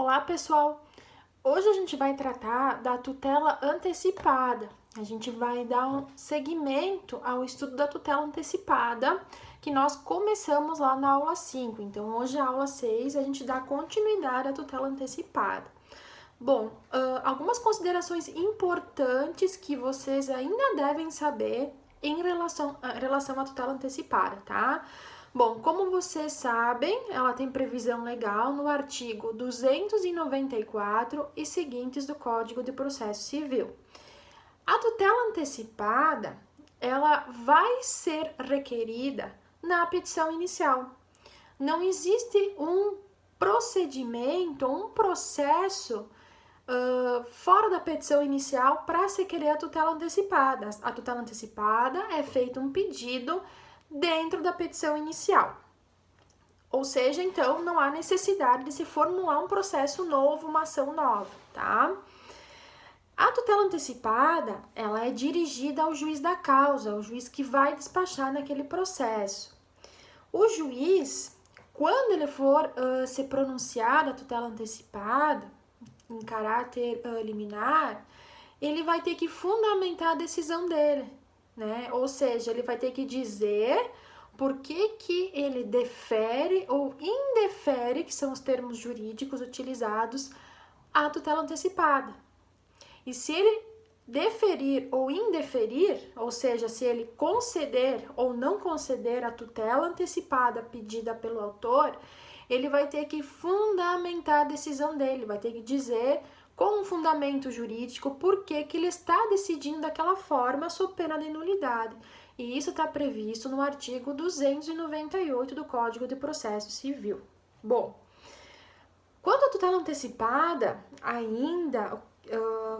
Olá, pessoal! Hoje a gente vai tratar da tutela antecipada. A gente vai dar um seguimento ao estudo da tutela antecipada que nós começamos lá na aula 5. Então, hoje, a aula 6, a gente dá continuidade à tutela antecipada. Bom, algumas considerações importantes que vocês ainda devem saber em relação à tutela antecipada, tá? Bom, como vocês sabem, ela tem previsão legal no artigo 294 e seguintes do Código de Processo Civil. A tutela antecipada, ela vai ser requerida na petição inicial. Não existe um procedimento, um processo fora da petição inicial para se querer a tutela antecipada. A tutela antecipada é feito um pedido dentro da petição inicial. Ou seja, então, não há necessidade de se formular um processo novo, uma ação nova, tá? A tutela antecipada, ela é dirigida ao juiz da causa, ao juiz que vai despachar naquele processo. O juiz, quando ele for se pronunciar da tutela antecipada, em caráter liminar, ele vai ter que fundamentar a decisão dele, né? Ou seja, ele vai ter que dizer por que ele defere ou indefere, que são os termos jurídicos utilizados, a tutela antecipada. E se ele deferir ou indeferir, ou seja, se ele conceder ou não conceder a tutela antecipada pedida pelo autor, ele vai ter que fundamentar a decisão dele, vai ter que dizer com um fundamento jurídico por que ele está decidindo daquela forma sob pena de nulidade. E isso está previsto no artigo 298 do Código de Processo Civil. Bom, quanto à tutela antecipada, ainda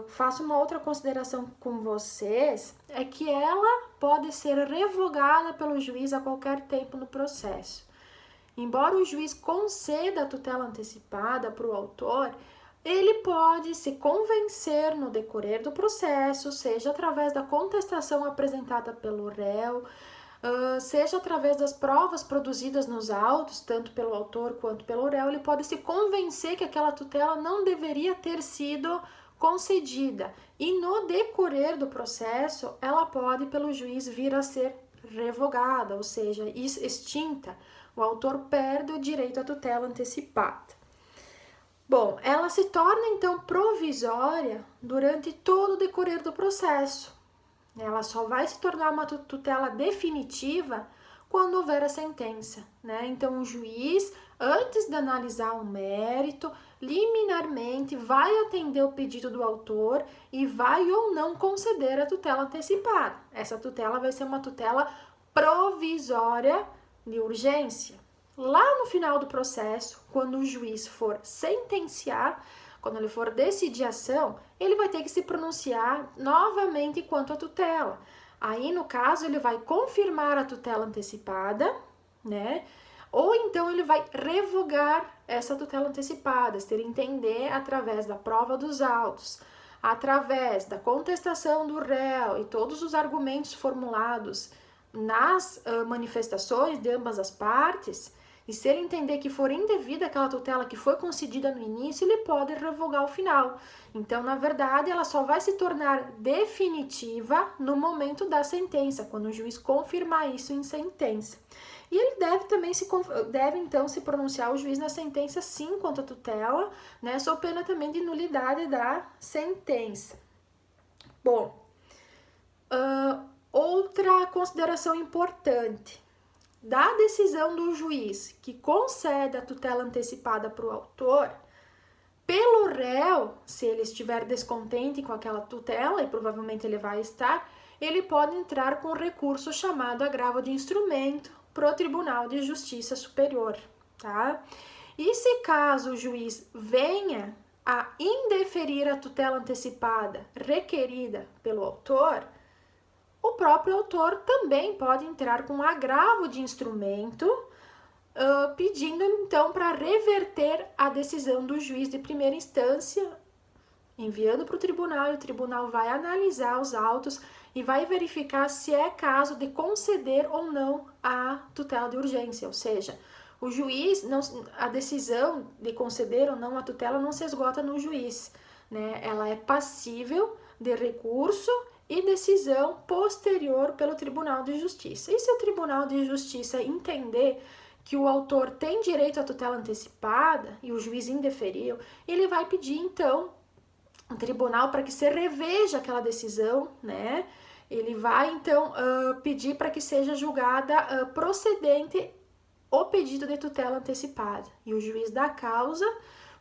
faço uma outra consideração com vocês, é que ela pode ser revogada pelo juiz a qualquer tempo no processo. Embora o juiz conceda a tutela antecipada para o autor, ele pode se convencer no decorrer do processo, seja através da contestação apresentada pelo réu, seja através das provas produzidas nos autos, tanto pelo autor quanto pelo réu, ele pode se convencer que aquela tutela não deveria ter sido concedida. E no decorrer do processo, ela pode, pelo juiz, vir a ser revogada, ou seja, extinta. O autor perde o direito à tutela antecipada. Bom, ela se torna então provisória durante todo o decorrer do processo. Ela só vai se tornar uma tutela definitiva quando houver a sentença, né? Então, o juiz, antes de analisar o mérito, liminarmente vai atender o pedido do autor e vai ou não conceder a tutela antecipada. Essa tutela vai ser uma tutela provisória de urgência. Lá no final do processo, quando o juiz for sentenciar, quando ele for decidir a ação, ele vai ter que se pronunciar novamente quanto à tutela. Aí, no caso, ele vai confirmar a tutela antecipada, né? Ou então ele vai revogar essa tutela antecipada, se ele entender através da prova dos autos, através da contestação do réu e todos os argumentos formulados nas manifestações de ambas as partes. E se ele entender que for indevida aquela tutela que foi concedida no início, ele pode revogar o final. Então, na verdade, ela só vai se tornar definitiva no momento da sentença, quando o juiz confirmar isso em sentença. E ele deve então se pronunciar o juiz na sentença sim quanto à tutela, né, sob pena também de nulidade da sentença. Bom, outra consideração importante. Da decisão do juiz que concede a tutela antecipada para o autor, pelo réu, se ele estiver descontente com aquela tutela, e provavelmente ele vai estar, ele pode entrar com recurso chamado agravo de instrumento para o Tribunal de Justiça Superior, tá? E se caso o juiz venha a indeferir a tutela antecipada requerida pelo autor, o próprio autor também pode entrar com agravo de instrumento, pedindo então para reverter a decisão do juiz de primeira instância, enviando para o tribunal, e o tribunal vai analisar os autos e vai verificar se é caso de conceder ou não a tutela de urgência, ou seja, O juiz, não, a decisão de conceder ou não a tutela não se esgota no juiz, né? Ela é passível de recurso e decisão posterior pelo Tribunal de Justiça. E se o Tribunal de Justiça entender que o autor tem direito à tutela antecipada e o juiz indeferiu, ele vai pedir, então, ao tribunal para que se reveja aquela decisão, né? Ele vai, então, pedir para que seja julgada procedente o pedido de tutela antecipada. E o juiz da causa,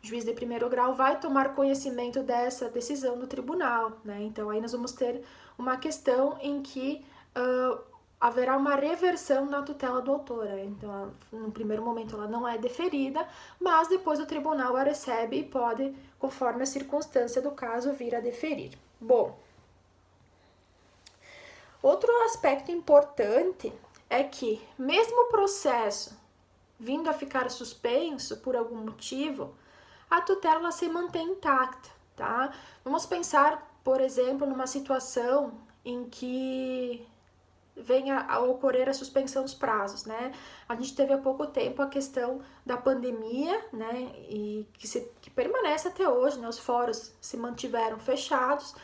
o juiz de primeiro grau, vai tomar conhecimento dessa decisão do tribunal, né? Então, aí nós vamos ter uma questão em que haverá uma reversão na tutela do autor. Né? Então, no primeiro momento, ela não é deferida, mas depois o tribunal a recebe e pode, conforme a circunstância do caso, vir a deferir. Bom, outro aspecto importante é que, mesmo o processo vindo a ficar suspenso por algum motivo, a tutela se mantém intacta, tá? Vamos pensar, por exemplo, numa situação em que venha a ocorrer a suspensão dos prazos, né? A gente teve há pouco tempo a questão da pandemia, né? E que permanece até hoje, né? Os fóruns se mantiveram fechados.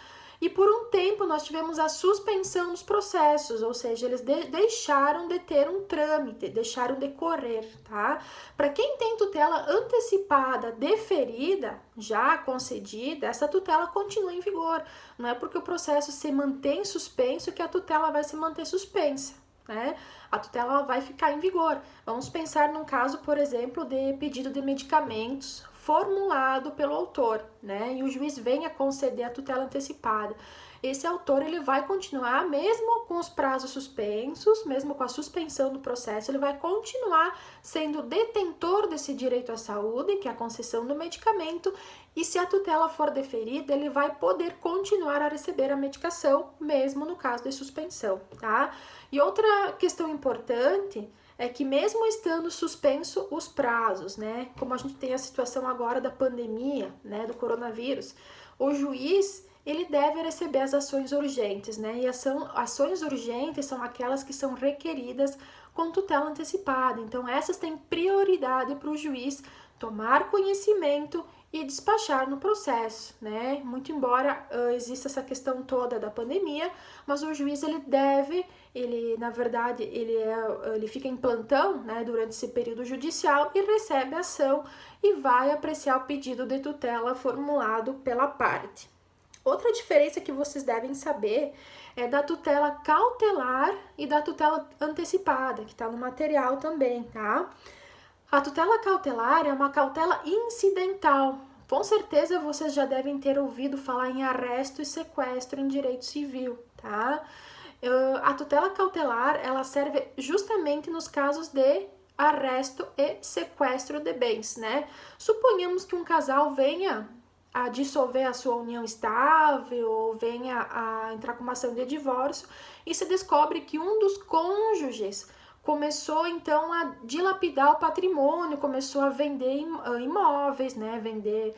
E por um tempo nós tivemos a suspensão dos processos, ou seja, eles deixaram de ter um trâmite, deixaram de correr, tá? Para quem tem tutela antecipada, deferida, já concedida, essa tutela continua em vigor. Não é porque o processo se mantém suspenso que a tutela vai se manter suspensa, né? A tutela vai ficar em vigor. Vamos pensar num caso, por exemplo, de pedido de medicamentos formulado pelo autor, né? E o juiz vem a conceder a tutela antecipada. Esse autor, ele vai continuar, mesmo com os prazos suspensos, mesmo com a suspensão do processo, ele vai continuar sendo detentor desse direito à saúde, que é a concessão do medicamento, e se a tutela for deferida, ele vai poder continuar a receber a medicação, mesmo no caso de suspensão, tá? E outra questão importante é que mesmo estando suspenso os prazos, né, como a gente tem a situação agora da pandemia, né, do coronavírus, o juiz, ele deve receber as ações urgentes, né, e ações urgentes são aquelas que são requeridas com tutela antecipada, então essas têm prioridade para o juiz tomar conhecimento e despachar no processo, né? Muito embora exista essa questão toda da pandemia, mas o juiz na verdade, ele fica em plantão, né, durante esse período judicial e recebe a ação e vai apreciar o pedido de tutela formulado pela parte. Outra diferença que vocês devem saber é da tutela cautelar e da tutela antecipada, que está no material também, tá? A tutela cautelar é uma cautela incidental. Com certeza vocês já devem ter ouvido falar em arresto e sequestro em direito civil, tá? A tutela cautelar, ela serve justamente nos casos de arresto e sequestro de bens, né? Suponhamos que um casal venha a dissolver a sua união estável, ou venha a entrar com uma ação de divórcio e se descobre que um dos cônjuges começou então a dilapidar o patrimônio, começou a vender imóveis, né, vender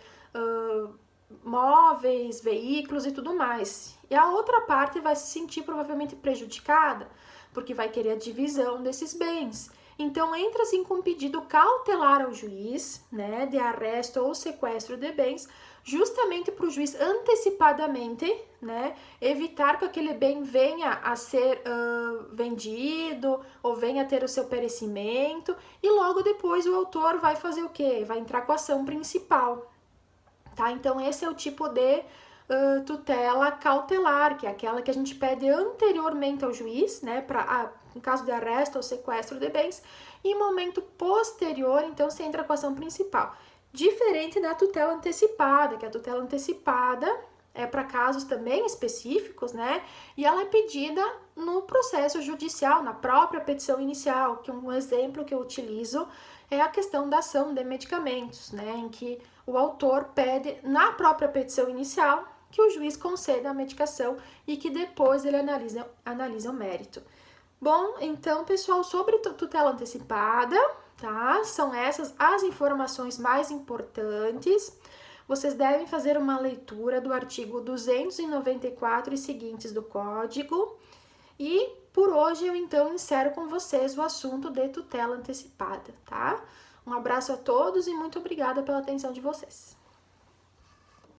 móveis, veículos e tudo mais. E a outra parte vai se sentir provavelmente prejudicada, porque vai querer a divisão desses bens. Então, entra-se com um pedido cautelar ao juiz, né, de arresto ou sequestro de bens, justamente para o juiz antecipadamente, né, evitar que aquele bem venha a ser vendido ou venha a ter o seu perecimento, e logo depois o autor vai fazer o quê? Vai entrar com a ação principal, tá? Então, esse é o tipo de tutela cautelar, que é aquela que a gente pede anteriormente ao juiz, né, em caso de arresto ou sequestro de bens, e em momento posterior, então, se entra com a ação principal. Diferente da tutela antecipada, que a tutela antecipada é para casos também específicos, né, e ela é pedida no processo judicial, na própria petição inicial, que um exemplo que eu utilizo é a questão da ação de medicamentos, né, em que o autor pede na própria petição inicial que o juiz conceda a medicação e que depois ele analisa o mérito. Bom, então, pessoal, sobre tutela antecipada, tá? São essas as informações mais importantes. Vocês devem fazer uma leitura do artigo 294 e seguintes do Código. E Por hoje, eu então encerro com vocês o assunto de tutela antecipada, tá? Um abraço a todos e muito obrigada pela atenção de vocês.